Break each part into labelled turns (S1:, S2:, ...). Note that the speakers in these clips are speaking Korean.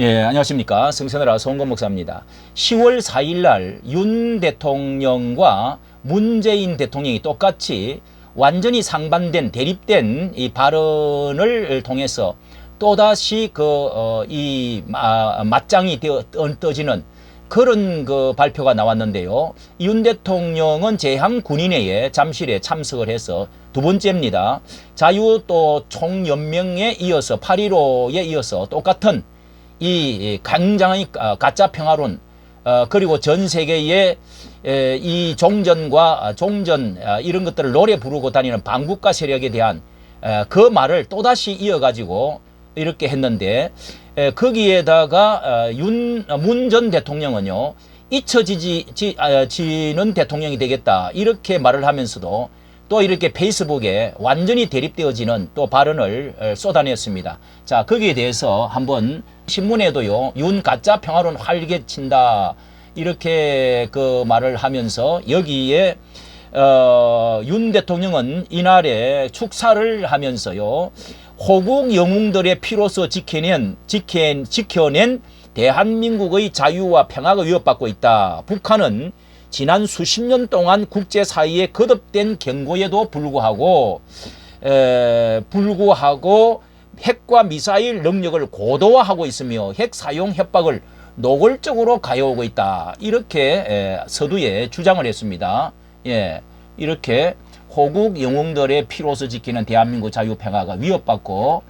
S1: 예, 안녕하십니까. 성선하라 송건 목사입니다. 10월 4일 날 윤 대통령과 문재인 대통령이 똑같이 완전히 상반된 대립된 이 발언을 통해서 또다시 맞짱이 떠지는 그런 발표가 나왔는데요. 윤 대통령은 제한 군인회에 잠실에 참석을 해서 두 번째입니다. 자유 또 총연맹에 이어서 8.15에 이어서 똑같은 이 굉장히 가짜 평화론, 그리고 전 세계의 이 종전과 종전 이런 것들을 노래 부르고 다니는 반국가 세력에 대한 그 말을 또다시 이어가지고 이렇게 했는데, 거기에다가 문 전 대통령은요, 잊혀지는 대통령이 되겠다 이렇게 말을 하면서도 또 이렇게 페이스북에 완전히 대립되어지는 또 발언을 쏟아냈습니다. 자, 거기에 대해서 한번 신문에도요, 윤 가짜 평화론 활개친다 이렇게 그 말을 하면서 여기에 윤 대통령은 이날에 축사를 하면서요, 호국 영웅들의 피로서 지켜낸 대한민국의 자유와 평화가 위협받고 있다. 북한은 지난 수십 년 동안 국제사회의 거듭된 경고에도 불구하고 핵과 미사일 능력을 고도화하고 있으며 핵 사용 협박을 노골적으로 가해오고 있다. 이렇게 서두에 주장을 했습니다. 예, 이렇게 호국 영웅들의 피로서 지키는 대한민국 자유평화가 위협받고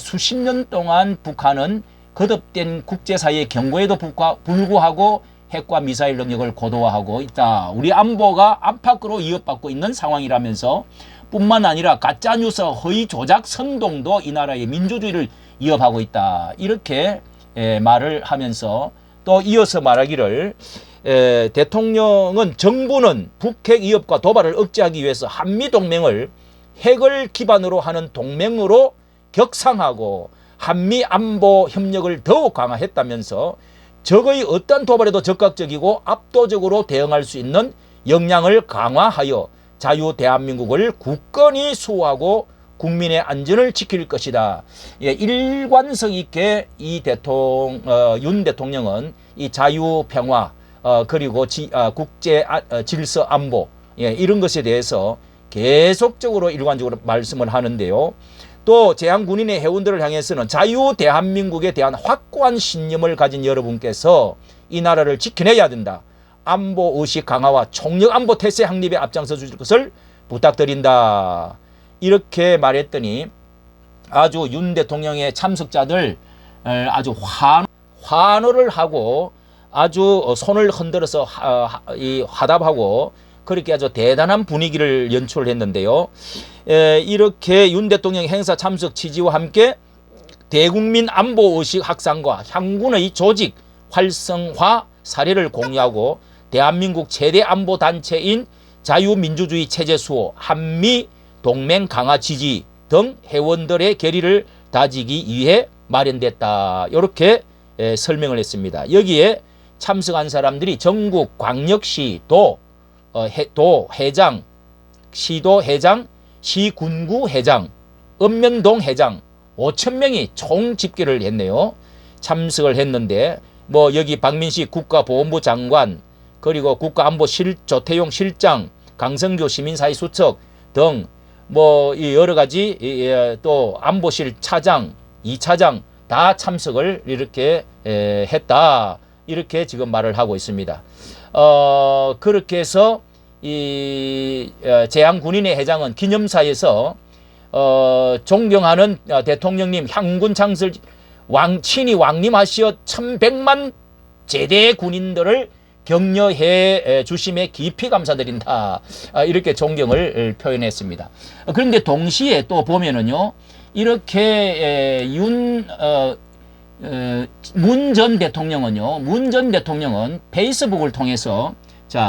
S1: 수십 년 동안 북한은 거듭된 국제사회의 경고에도 불구하고 핵과 미사일 능력을 고도화하고 있다. 우리 안보가 안팎으로 위협받고 있는 상황이라면서 뿐만 아니라 가짜뉴스 허위 조작 선동도 이 나라의 민주주의를 위협하고 있다. 이렇게 말을 하면서 또 이어서 말하기를 대통령은 정부는 북핵 위협과 도발을 억제하기 위해서 한미동맹을 핵을 기반으로 하는 동맹으로 격상하고 한미 안보 협력을 더욱 강화했다면서 적의 어떤 도발에도 적극적이고 압도적으로 대응할 수 있는 역량을 강화하여 자유 대한민국을 굳건히 수호하고 국민의 안전을 지킬 것이다. 예, 일관성 있게 윤 대통령은 이 자유 평화 그리고 국제 질서 안보, 예, 이런 것에 대해서 계속적으로 일관적으로 말씀을 하는데요. 또 제한군인의 회원들을 향해서는 자유 대한민국에 대한 확고한 신념을 가진 여러분께서 이 나라를 지켜내야 된다. 안보 의식 강화와 총력 안보 태세 확립에 앞장서 주실 것을 부탁드린다. 이렇게 말했더니 아주 윤 대통령의 참석자들 아주 환호를 하고 아주 손을 흔들어서 화답하고 그렇게 아주 대단한 분위기를 연출했는데요. 이렇게 윤 대통령 행사 참석 취지와 함께 대국민 안보의식 확산과 향군의 조직 활성화 사례를 공유하고 대한민국 최대 안보단체인 자유민주주의 체제 수호, 한미 동맹 강화 지지 등 회원들의 결의를 다지기 위해 마련됐다. 이렇게 설명을 했습니다. 여기에 참석한 사람들이 전국 광역시 회장, 시도 회장, 시군구 회장, 읍면동 회장 5,000명이 총 집계를 했네요. 참석을 했는데 여기 박민식 국가보훈부 장관, 그리고 국가안보조태용 실장, 강성규 시민사회 수석 등 여러 가지 또 안보실 차장, 2차장 다 참석을 이렇게 했다. 이렇게 지금 말을 하고 있습니다. 그렇게 해서 이 제한군인회 회장은 기념사에서 존경하는 대통령님 향군 창설 친히 왕림하시어 1,100만 제대 군인들을 격려해 주심에 깊이 감사드린다. 이렇게 존경을 표현했습니다. 그런데 동시에 또 보면은요, 이렇게 문 전 대통령은 페이스북을 통해서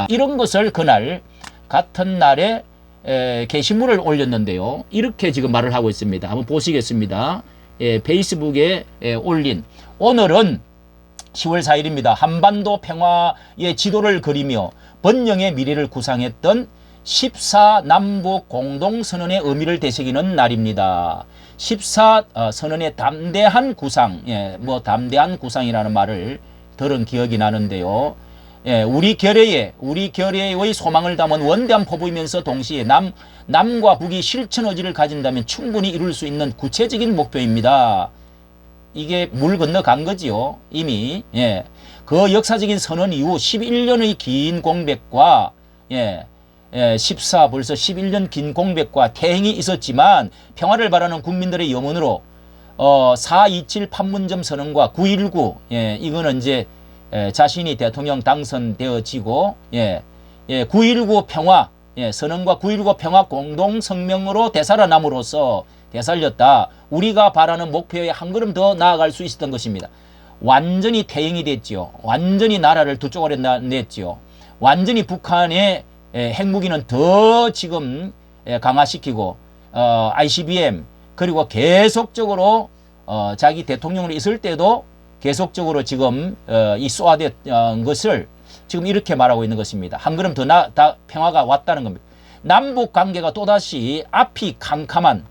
S1: 이런 것을 그날 같은 날에 게시물을 올렸는데요. 이렇게 지금 말을 하고 있습니다. 한번 보시겠습니다. 페이스북에 올린 오늘은 10월 4일입니다. 한반도 평화의 지도를 그리며 번영의 미래를 구상했던 14남북 공동선언의 의미를 되새기는 날입니다. 14 선언의 담대한 구상, 예, 뭐 담대한 구상이라는 말을 들은 기억이 나는데요. 예, 우리 결의의 소망을 담은 원대한 포부이면서 동시에 남과 북이 실천 의지를 가진다면 충분히 이룰 수 있는 구체적인 목표입니다. 이게 물 건너간 거지요. 이미. 예. 그 역사적인 선언 이후 11년의 긴 공백과 벌써 11년 긴 공백과 태행이 있었지만 평화를 바라는 국민들의 염원으로 4.27 판문점 선언과 9.19 이거는 이제 자신이 대통령 당선되어지고 9.19 평화 선언과 9.19 평화 공동성명으로 되살아남으로써 되살렸다. 우리가 바라는 목표에 한 걸음 더 나아갈 수 있었던 것입니다. 완전히 태행이 됐지요. 완전히 나라를 두 쪽으로 냈지요. 완전히 북한의 핵무기는 더 지금 강화시키고 ICBM 그리고 계속적으로 자기 대통령으로 있을 때도 계속적으로 지금 이 쏘아댔던 것을 지금 이렇게 말하고 있는 것입니다. 한 걸음 더 평화가 왔다는 겁니다. 남북 관계가 또다시 앞이 캄캄한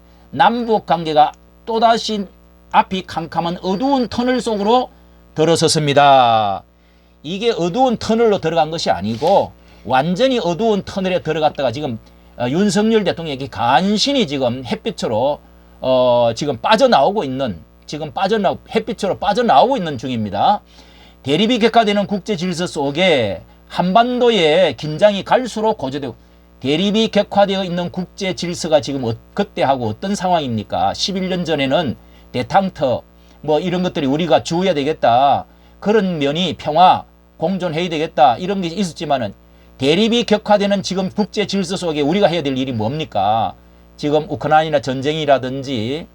S1: 어두운 터널 속으로 들어섰습니다. 이게 어두운 터널로 들어간 것이 아니고 완전히 어두운 터널에 들어갔다가 지금 윤석열 대통령이 간신히 지금 햇빛으로 지금 햇빛으로 빠져나오고 있는 중입니다. 대립이 격화되는 국제 질서 속에 한반도의 긴장이 갈수록 고조되고 대립이 격화되어 있는 국제 질서가 지금 그때하고 어떤 상황입니까? 11년 전에는 대탕터 뭐 이런 것들이 우리가 주어야 되겠다. 그런 면이 평화 공존해야 되겠다. 이런 게 있었지만은 대립이 격화되는 지금 국제 질서 속에 우리가 해야 될 일이 뭡니까? 지금 우크라이나 전쟁이라든지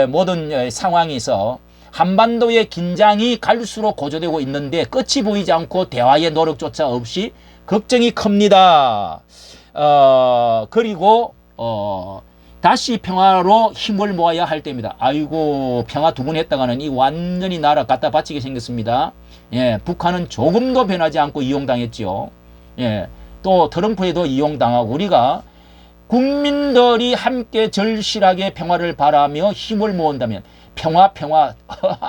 S1: 모든 상황에서 한반도의 긴장이 갈수록 고조되고 있는데 끝이 보이지 않고 대화의 노력조차 없이 걱정이 큽니다. 그리고 다시 평화로 힘을 모아야 할 때입니다. 아이고 평화 두근했다가는 이 완전히 나라 갖다 바치게 생겼습니다. 예, 북한은 조금도 변하지 않고 이용당했지요. 예, 또 트럼프에도 이용당하고 우리가 국민들이 함께 절실하게 평화를 바라며 힘을 모은다면 평화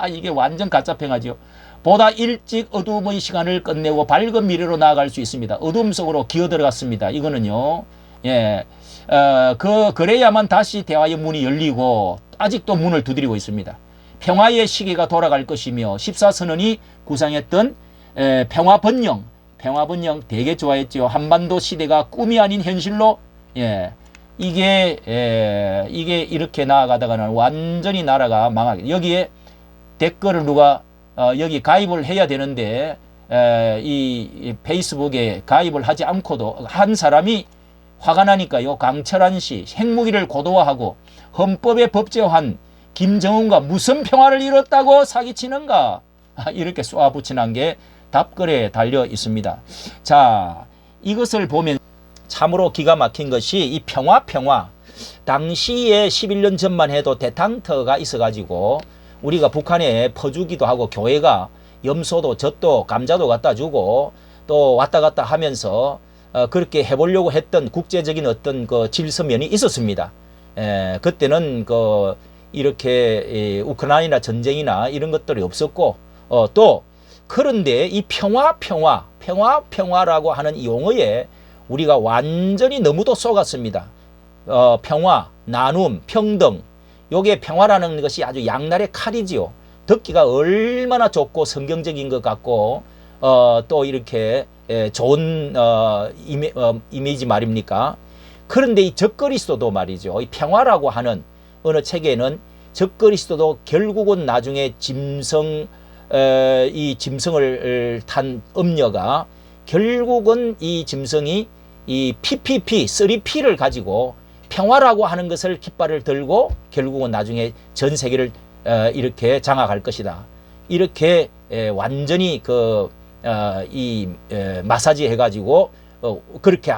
S1: 이게 완전 가짜 평화죠. 보다 일찍 어둠의 시간을 끝내고 밝은 미래로 나아갈 수 있습니다. 어둠 속으로 기어들어갔습니다. 이거는요. 예, 그래야만 다시 대화의 문이 열리고 아직도 문을 두드리고 있습니다. 평화의 시기가 돌아갈 것이며 14선언이 구상했던 평화 번영 되게 좋아했죠. 한반도 시대가 꿈이 아닌 현실로 이게 이렇게 나아가다가는 완전히 나라가 망하게. 여기에 댓글을 누가 여기 가입을 해야 되는데 이 페이스북에 가입을 하지 않고도 한 사람이 화가 나니까요. 강철한 씨 핵무기를 고도화하고 헌법에 법제화한 김정은과 무슨 평화를 이뤘다고 사기치는가 이렇게 쏘아붙이는 게 답글에 달려 있습니다. 자, 이것을 보면 참으로 기가 막힌 것이 이 평화 당시에 11년 전만 해도 대탕터가 있어가지고 우리가 북한에 퍼주기도 하고 교회가 염소도 젖도 감자도 갖다 주고 또 왔다 갔다 하면서 그렇게 해보려고 했던 국제적인 어떤 그 질서면이 있었습니다. 그때는 이렇게 우크라이나 전쟁이나 이런 것들이 없었고 또 그런데 이 평화라고 하는 이 용어에 우리가 완전히 너무도 속았습니다. 평화, 나눔, 평등. 요게 평화라는 것이 아주 양날의 칼이지요. 듣기가 얼마나 좋고 성경적인 것 같고 또 이렇게 좋은 이미지 말입니까? 그런데 이 적그리스도도 말이죠. 이 평화라고 하는 어느 책에는 적그리스도도 결국은 나중에 이 짐승을 탄 음녀가 결국은 이 짐승이 이 PPP, 3P를 가지고 평화라고 하는 것을 깃발을 들고 결국은 나중에 전 세계를 이렇게 장악할 것이다. 이렇게 완전히 마사지 해가지고 그렇게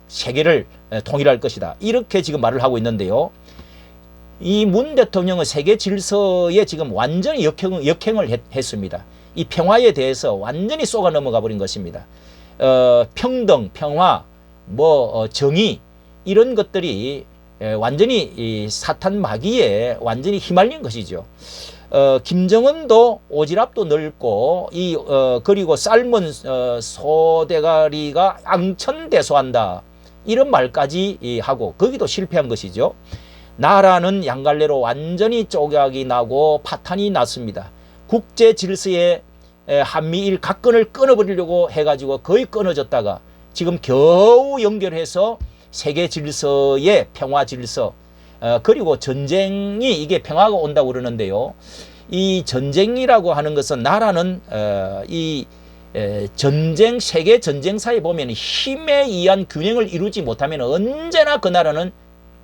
S1: 세계를 통일할 것이다. 이렇게 지금 말을 하고 있는데요. 이 문 대통령은 세계 질서에 지금 완전히 역행을 했습니다. 이 평화에 대해서 완전히 쏘가 넘어가 버린 것입니다. 평등, 평화, 정의 이런 것들이 완전히 이 사탄 마귀에 완전히 휘말린 것이죠. 김정은도 오지랖도 넓고 그리고 삶은 소대가리가 앙천대소한다 이런 말까지 하고 거기도 실패한 것이죠. 나라는 양갈래로 완전히 쪼각이 나고 파탄이 났습니다. 국제 질서에 한미일 각건을 끊어버리려고 해가지고 거의 끊어졌다가 지금 겨우 연결해서 세계 질서의 평화 질서 그리고 전쟁이 이게 평화가 온다고 그러는데요. 이 전쟁이라고 하는 것은 나라는 이 전쟁 세계 전쟁사에 보면 힘에 의한 균형을 이루지 못하면 언제나 그 나라는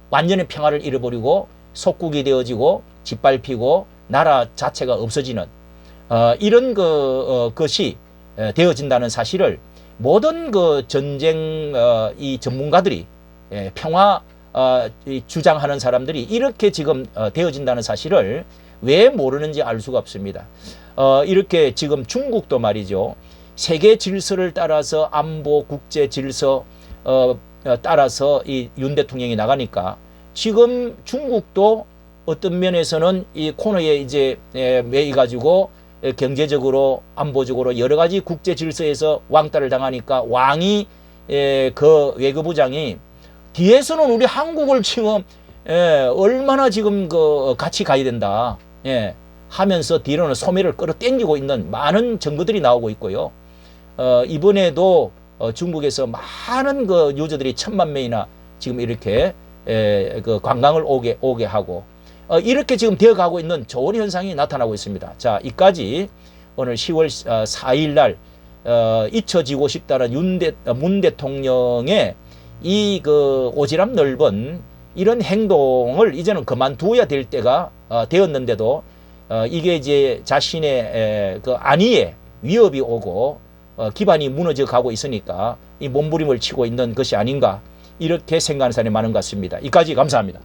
S1: 완전히 평화를 잃어버리고 속국이 되어지고 짓밟히고 나라 자체가 없어지는 이런 것이 되어진다는 사실을 모든 그 전쟁 이 전문가들이 평화 주장하는 사람들이 이렇게 지금 되어진다는 사실을 왜 모르는지 알 수가 없습니다. 이렇게 지금 중국도 말이죠. 세계 질서를 따라서 안보 국제 질서 따라서 이 윤 대통령이 나가니까 지금 중국도 어떤 면에서는 이 코너에 이제 매이 가지고 경제적으로 안보적으로 여러 가지 국제 질서에서 왕따를 당하니까 왕이 그 외교부장이 뒤에서는 우리 한국을 지금 얼마나 지금 그 같이 가야 된다 하면서 뒤로는 소매를 끌어당기고 있는 많은 증거들이 나오고 있고요. 이번에도 중국에서 많은 그 유저들이 1000만 명이나 지금 이렇게 그 관광을 오게 하고 이렇게 지금 되어가고 있는 좋은 현상이 나타나고 있습니다. 자, 이까지 오늘 10월 4일 날 잊혀지고 싶다는 문 대통령의 이 그 오지랖 넓은 이런 행동을 이제는 그만두어야 될 때가 되었는데도 이게 이제 자신의 그 안위에 위협이 오고 기반이 무너져 가고 있으니까 이 몸부림을 치고 있는 것이 아닌가 이렇게 생각하는 사람이 많은 것 같습니다. 이까지 감사합니다.